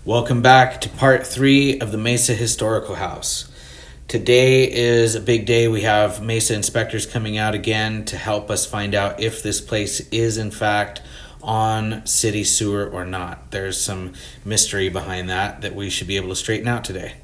Welcome back to part 3 of the Mesa Historical House. Today is a big day. We have Mesa inspectors coming out again to help us find out if this place is in fact on city sewer or not. There's some mystery behind that we should be able to straighten out today.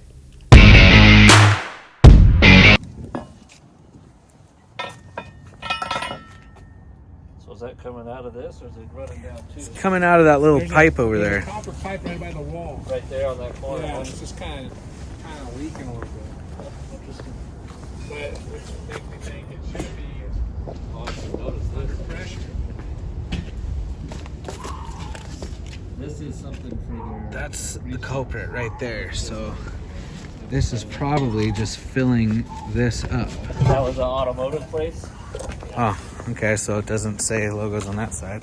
So is that coming out of this, or is it running down too? It's coming out of that little pipe over there's there. A copper pipe right by the wall. Right there on that corner. Yeah, it's just kind of leaking a little bit. Interesting. But which makes me think it should be Oh, I should notice under this. pressure. This is something for their... That's the culprit right there. So this is probably just filling this up. That was an automotive place. Oh, okay. So it doesn't say logos on that side.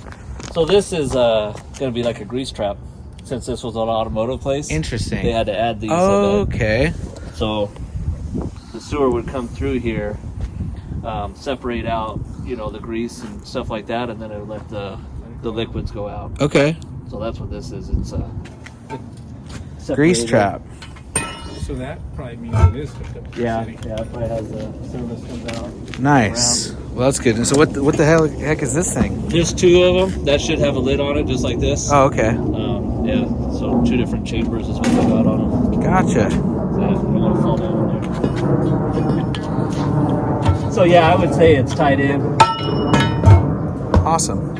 So this is going to be like a grease trap. Since this was an automotive place, Interesting. they had to add these. Okay. So the sewer would come through here, separate out, the grease and stuff like that, and then it would let the liquids go out. Okay. So that's what this is. It's a Grease separated- trap. So that probably means it is hooked up to Yeah, the city. it probably has a service comes out. Nice. Well, that's good. And so what the heck is this thing? There's two of them. That should have a lid on it, just like this. Oh, okay. Yeah. So two different chambers is what they got on them. Gotcha. So I don't want to fall down in there. So yeah, I would say it's tied in. Awesome.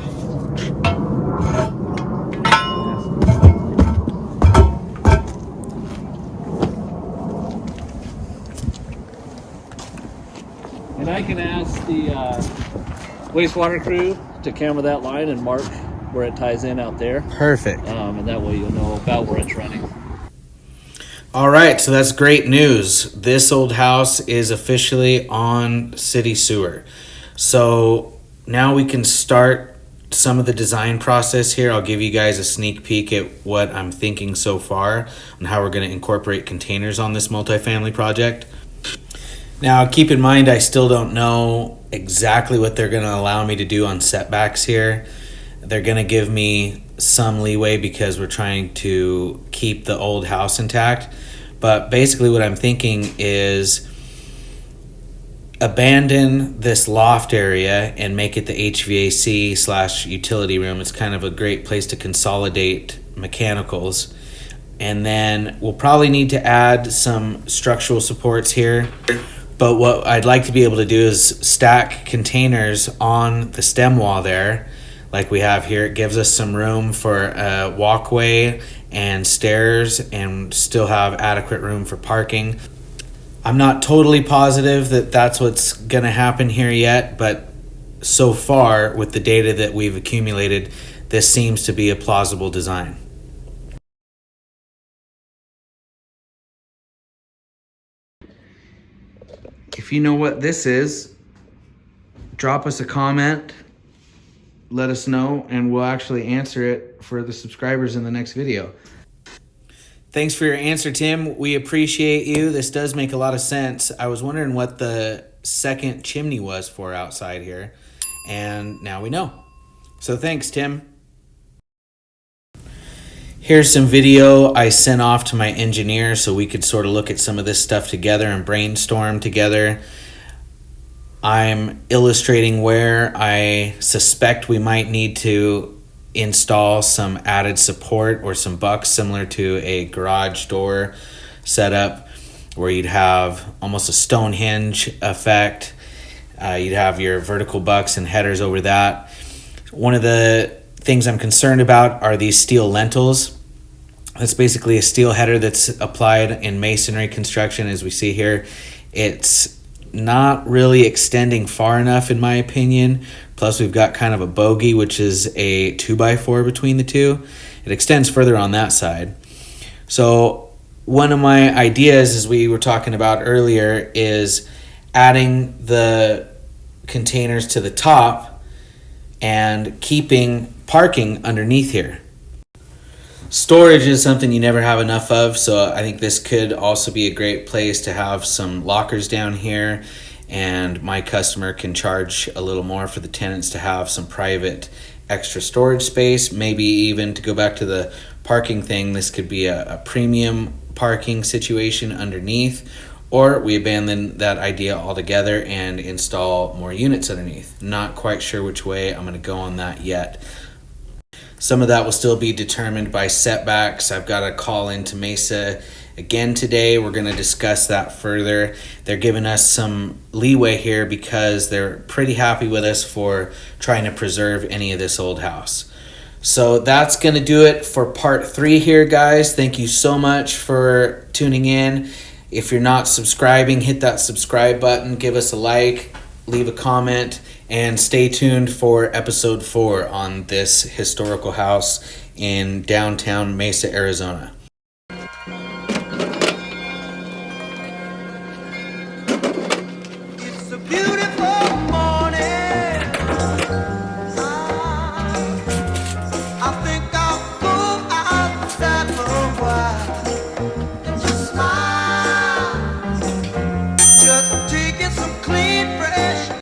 And I can ask the wastewater crew to camera that line and mark where it ties in out there. Perfect. And that way you'll know about where it's running. All right, so that's great news. This old house is officially on city sewer. So now we can start some of the design process here. I'll give you guys a sneak peek at what I'm thinking so far on how we're going to incorporate containers on this multifamily project. Now, keep in mind, I still don't know exactly what they're going to allow me to do on setbacks here. They're going to give me some leeway because we're trying to keep the old house intact. But basically what I'm thinking is abandon this loft area and make it the HVAC/utility room. It's kind of a great place to consolidate mechanicals. And then we'll probably need to add some structural supports here. But what I'd like to be able to do is stack containers on the stem wall there, like we have here. It gives us some room for a walkway and stairs and still have adequate room for parking. I'm not totally positive that that's what's going to happen here yet, but so far with the data that we've accumulated, this seems to be a plausible design. If you know what this is, drop us a comment, let us know, and we'll actually answer it for the subscribers in the next video. Thanks for your answer, Tim. We appreciate you. This does make a lot of sense. I was wondering what the second chimney was for outside here, and now we know. So thanks, Tim. Here's some video I sent off to my engineer so we could sort of look at some of this stuff together and brainstorm together. I'm illustrating where I suspect we might need to install some added support or some bucks similar to a garage door setup where you'd have almost a Stonehenge effect. You'd have your vertical bucks and headers over that. One of the things I'm concerned about are these steel lentils. That's basically a steel header that's applied in masonry construction, as we see here. It's not really extending far enough, in my opinion. Plus, we've got kind of a bogey, which is a 2x4 between the two. It extends further on that side. So one of my ideas, as we were talking about earlier, is adding the containers to the top and keeping parking underneath here. Storage is something you never have enough of, so I think this could also be a great place to have some lockers down here, and my customer can charge a little more for the tenants to have some private extra storage space, maybe even to go back to the parking thing. This could be a premium parking situation underneath, or we abandon that idea altogether and install more units underneath. Not quite sure which way I'm going to go on that yet. Some of that will still be determined by setbacks. I've got a call into Mesa again today. We're going to discuss that further. They're giving us some leeway here because they're pretty happy with us for trying to preserve any of this old house. So that's going to do it for part 3 here, guys. Thank you so much for tuning in. If you're not subscribing, hit that subscribe button, give us a like, leave a comment, and stay tuned for episode 4 on this historical house in downtown Mesa, Arizona. It's a beautiful morning. I think I'll go outside for a while and just smile. Just taking some clean breath.